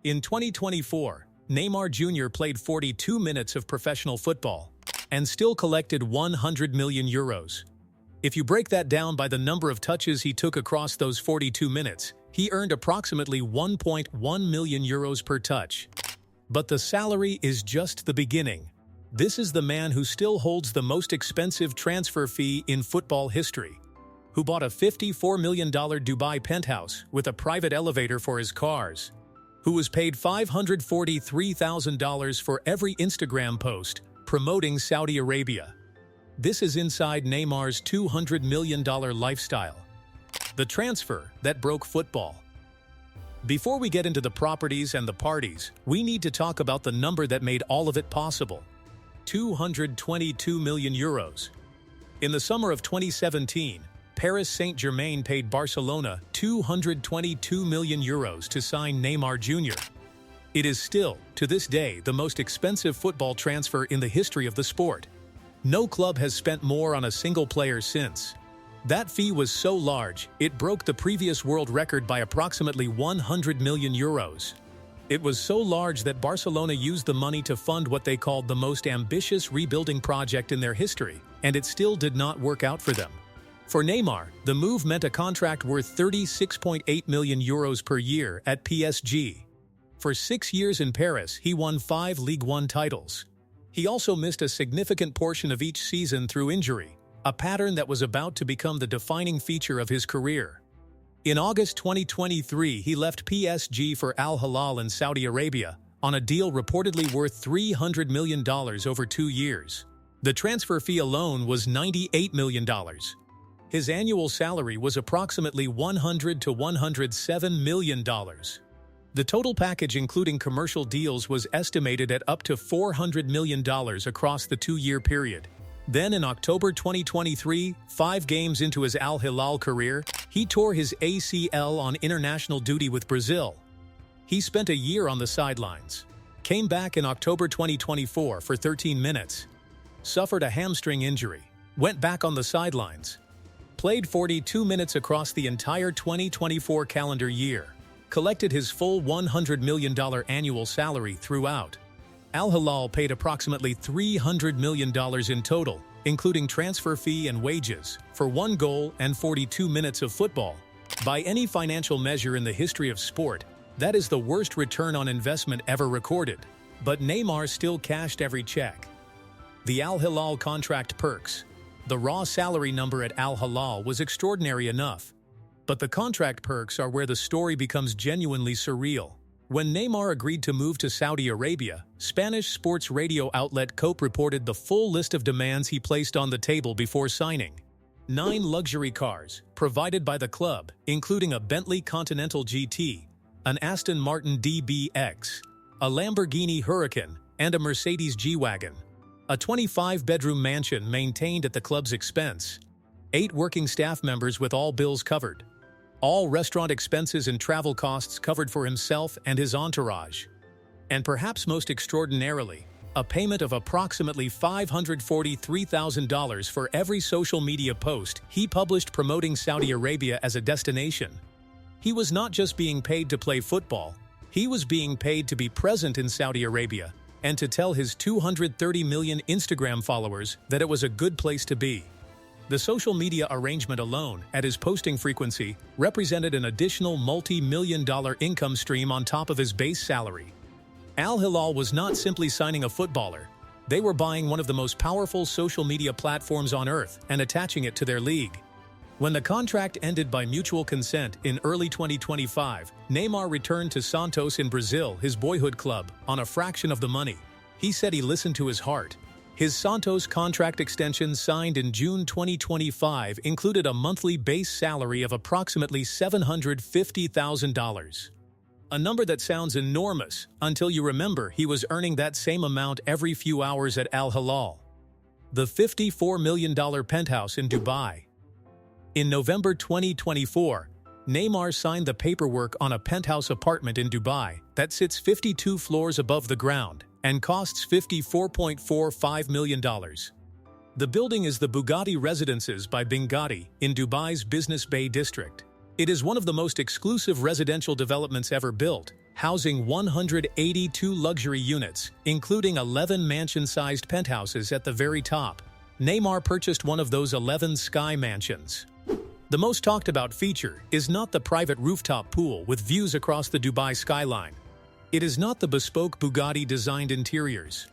In 2024, Neymar Jr. played 42 minutes of professional football and still collected 100 million euros. If you break that down by the number of touches he took across those 42 minutes, he earned approximately 1.1 million euros per touch. But the salary is just the beginning. This is the man who still holds the most expensive transfer fee in football history, who bought a $54 million Dubai penthouse with a private elevator for his cars, who was paid $543,000 for every Instagram post promoting Saudi Arabia. This is inside Neymar's $200 million lifestyle. The transfer that broke football. Before we get into the properties and the parties, we need to talk about the number that made all of it possible: 222 million euros. In the summer of 2017, Paris Saint-Germain paid Barcelona 222 million euros to sign Neymar Jr. It is still, to this day, the most expensive football transfer in the history of the sport. No club has spent more on a single player since. That fee was so large, it broke the previous world record by approximately 100 million euros. It was so large that Barcelona used the money to fund what they called the most ambitious rebuilding project in their history, and it still did not work out for them. For Neymar, the move meant a contract worth 36.8 million euros per year at PSG. For 6 years in Paris, he won 5 Ligue 1 titles. He also missed a significant portion of each season through injury, a pattern that was about to become the defining feature of his career. In August 2023, he left PSG for Al Hilal in Saudi Arabia on a deal reportedly worth $300 million over 2 years. The transfer fee alone was $98 million. His annual salary was approximately $100 to $107 million. The total package including commercial deals was estimated at up to $400 million across the 2-year period. Then in October 2023, 5 games into his Al Hilal career, he tore his ACL on international duty with Brazil. He spent a year on the sidelines, came back in October 2024 for 13 minutes, suffered a hamstring injury, went back on the sidelines, played 42 minutes across the entire 2024 calendar year, collected his full $100 million annual salary throughout. Al Hilal paid approximately $300 million in total, including transfer fee and wages, for 1 goal and 42 minutes of football. By any financial measure in the history of sport, that is the worst return on investment ever recorded. But Neymar still cashed every check. The Al Hilal contract perks. The raw salary number at Al Hilal was extraordinary enough, but the contract perks are where the story becomes genuinely surreal. When Neymar agreed to move to Saudi Arabia, Spanish sports radio outlet 𝐶𝐿 reported the full list of demands he placed on the table before signing. 9 luxury cars, provided by the club, including a Bentley Continental GT, an Aston Martin DBX, a Lamborghini Huracan, and a Mercedes G-Wagon. A 25-bedroom mansion maintained at the club's expense. 8 working staff members with all bills covered. All restaurant expenses and travel costs covered for himself and his entourage. And perhaps most extraordinarily, a payment of approximately $543,000 for every social media post he published promoting Saudi Arabia as a destination. He was not just being paid to play football, he was being paid to be present in Saudi Arabia and to tell his 230 million Instagram followers that it was a good place to be. The social media arrangement alone, at his posting frequency, represented an additional multi-million-dollar income stream on top of his base salary. Al Hilal was not simply signing a footballer. They were buying one of the most powerful social media platforms on earth and attaching it to their league. When the contract ended by mutual consent in early 2025, Neymar returned to Santos in Brazil, his boyhood club, on a fraction of the money. He said he listened to his heart. His Santos contract extension signed in June 2025 included a monthly base salary of approximately $750,000. A number that sounds enormous until you remember he was earning that same amount every few hours at Al Hilal. The $54 million penthouse in Dubai. In November 2024, Neymar signed the paperwork on a penthouse apartment in Dubai that sits 52 floors above the ground and costs $54.45 million. The building is the Bugatti Residences by Bugatti in Dubai's Business Bay district. It is one of the most exclusive residential developments ever built, housing 182 luxury units, including 11 mansion-sized penthouses at the very top. Neymar purchased one of those 11 sky mansions. The most talked about feature is not the private rooftop pool with views across the Dubai skyline. It is not the bespoke Bugatti-designed interiors.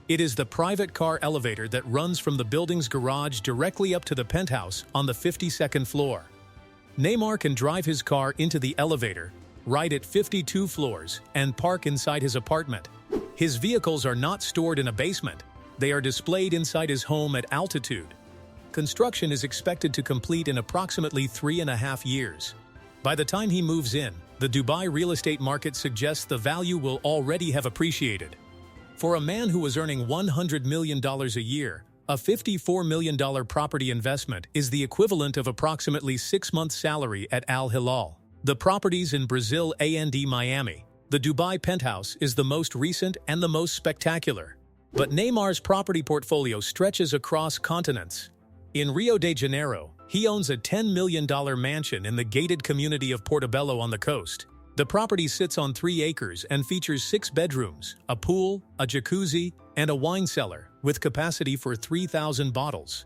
It is the private car elevator that runs from the building's garage directly up to the penthouse on the 52nd floor. Neymar can drive his car into the elevator, ride it 52 floors, and park inside his apartment. His vehicles are not stored in a basement. They are displayed inside his home at altitude. Construction is expected to complete in approximately 3.5 years. By the time he moves in, the Dubai real estate market suggests the value will already have appreciated. For a man who was earning $100 million a year, a $54 million property investment is the equivalent of approximately 6 months' salary at Al Hilal. The properties in Brazil and Miami. The Dubai penthouse is the most recent and the most spectacular. But Neymar's property portfolio stretches across continents. In Rio de Janeiro, he owns a $10 million mansion in the gated community of Portobello on the coast. The property sits on 3 acres and features 6 bedrooms, a pool, a jacuzzi, and a wine cellar, with capacity for 3,000 bottles.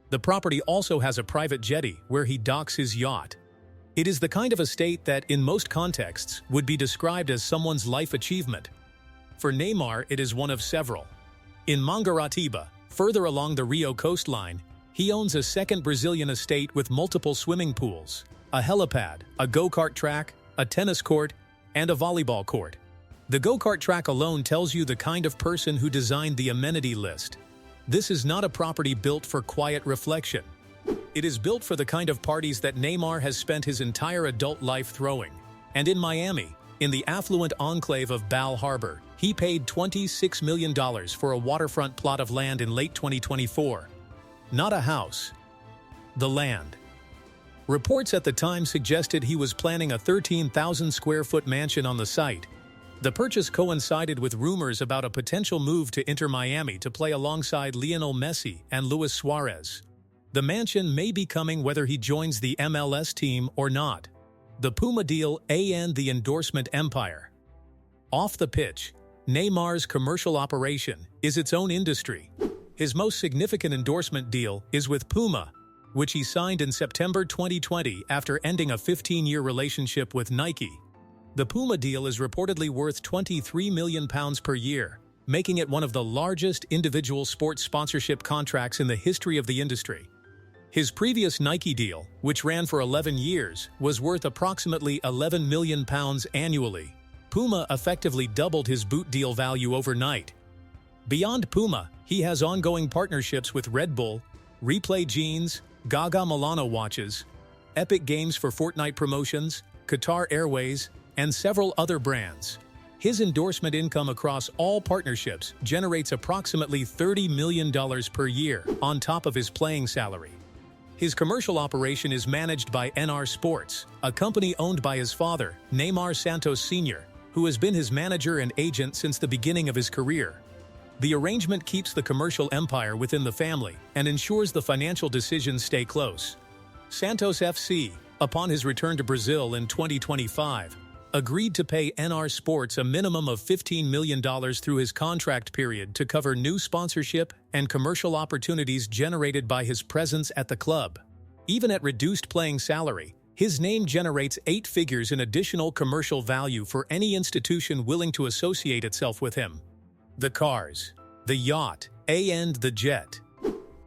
The property also has a private jetty where he docks his yacht. It is the kind of estate that, in most contexts, would be described as someone's life achievement. For Neymar, it is one of several. In Mangaratiba, further along the Rio coastline, he owns a second Brazilian estate with multiple swimming pools, a helipad, a go-kart track, a tennis court, and a volleyball court. The go-kart track alone tells you the kind of person who designed the amenity list. This is not a property built for quiet reflection. It is built for the kind of parties that Neymar has spent his entire adult life throwing. And in Miami, in the affluent enclave of Bal Harbour, he paid $26 million for a waterfront plot of land in late 2024. Not a house. The land. Reports at the time suggested he was planning a 13,000-square-foot mansion on the site. The purchase coincided with rumors about a potential move to Inter Miami to play alongside Lionel Messi and Luis Suarez. The mansion may be coming whether he joins the MLS team or not. The Puma deal and the endorsement empire. Off the pitch, Neymar's commercial operation is its own industry. His most significant endorsement deal is with Puma, which he signed in September 2020 after ending a 15-year relationship with Nike. The Puma deal is reportedly worth £23 million per year, making it one of the largest individual sports sponsorship contracts in the history of the industry. His previous Nike deal, which ran for 11 years, was worth approximately £11 million annually. Puma effectively doubled his boot deal value overnight. Beyond Puma, he has ongoing partnerships with Red Bull, Replay Jeans, Gaga Milano watches, Epic Games for Fortnite promotions, Qatar Airways, and several other brands. His endorsement income across all partnerships generates approximately $30 million per year on top of his playing salary. His commercial operation is managed by NR Sports, a company owned by his father, Neymar Santos Sr., who has been his manager and agent since the beginning of his career. The arrangement keeps the commercial empire within the family and ensures the financial decisions stay close. Santos FC, upon his return to Brazil in 2025, agreed to pay NR Sports a minimum of $15 million through his contract period to cover new sponsorship and commercial opportunities generated by his presence at the club. Even at reduced playing salary, his name generates 8 figures in additional commercial value for any institution willing to associate itself with him. The cars, the yacht, and the jet.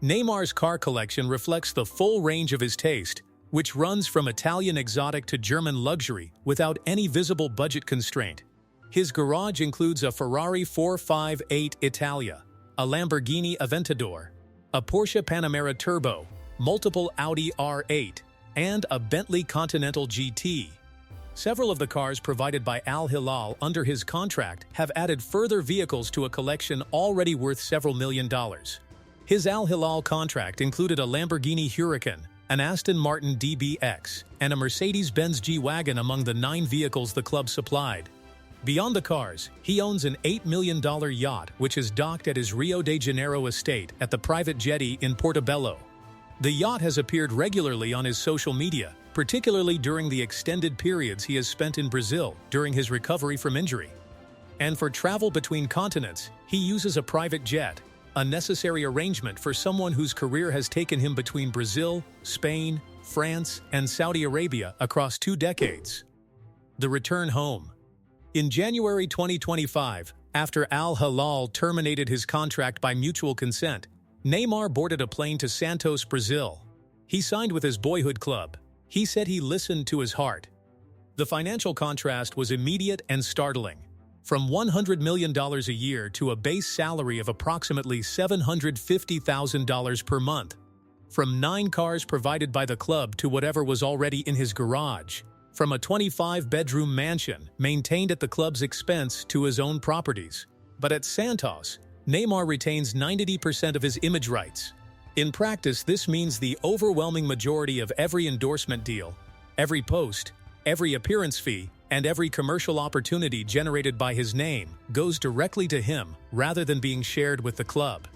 Neymar's car collection reflects the full range of his taste, which runs from Italian exotic to German luxury without any visible budget constraint. His garage includes a Ferrari 458 Italia, a Lamborghini Aventador, a Porsche Panamera Turbo, multiple Audi R8, and a Bentley Continental GT. Several of the cars provided by Al Hilal under his contract have added further vehicles to a collection already worth several million dollars. His Al Hilal contract included a Lamborghini Huracan, an Aston Martin DBX, and a Mercedes-Benz G-Wagon among the 9 vehicles the club supplied. Beyond the cars, he owns an $8 million yacht which is docked at his Rio de Janeiro estate at the private jetty in Portobello. The yacht has appeared regularly on his social media, particularly during the extended periods he has spent in Brazil during his recovery from injury. And for travel between continents, he uses a private jet, a necessary arrangement for someone whose career has taken him between Brazil, Spain, France, and Saudi Arabia across 2 decades. The return home. In January 2025, after Al Hilal terminated his contract by mutual consent, Neymar boarded a plane to Santos, Brazil. He signed with his boyhood club. He said he listened to his heart. The financial contrast was immediate and startling. From $100 million a year to a base salary of approximately $750,000 per month. From 9 cars provided by the club to whatever was already in his garage. From a 25-bedroom mansion maintained at the club's expense to his own properties. But at Santos, Neymar retains 90% of his image rights. In practice, this means the overwhelming majority of every endorsement deal, every post, every appearance fee, and every commercial opportunity generated by his name goes directly to him rather than being shared with the club.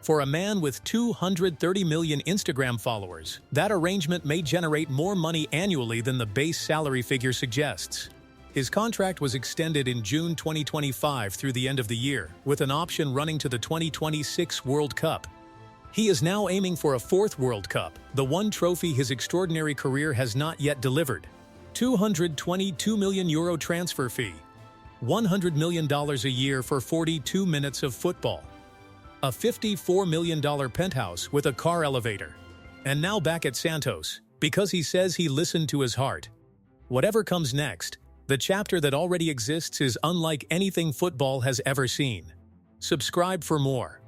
For a man with 230 million Instagram followers, that arrangement may generate more money annually than the base salary figure suggests. His contract was extended in June 2025 through the end of the year, with an option running to the 2026 World Cup. He is now aiming for a 4th World Cup, the one trophy his extraordinary career has not yet delivered. €222 million transfer fee. $100 million a year for 42 minutes of football. A $54 million penthouse with a car elevator. And now back at Santos, because he says he listened to his heart. Whatever comes next, the chapter that already exists is unlike anything football has ever seen. Subscribe for more.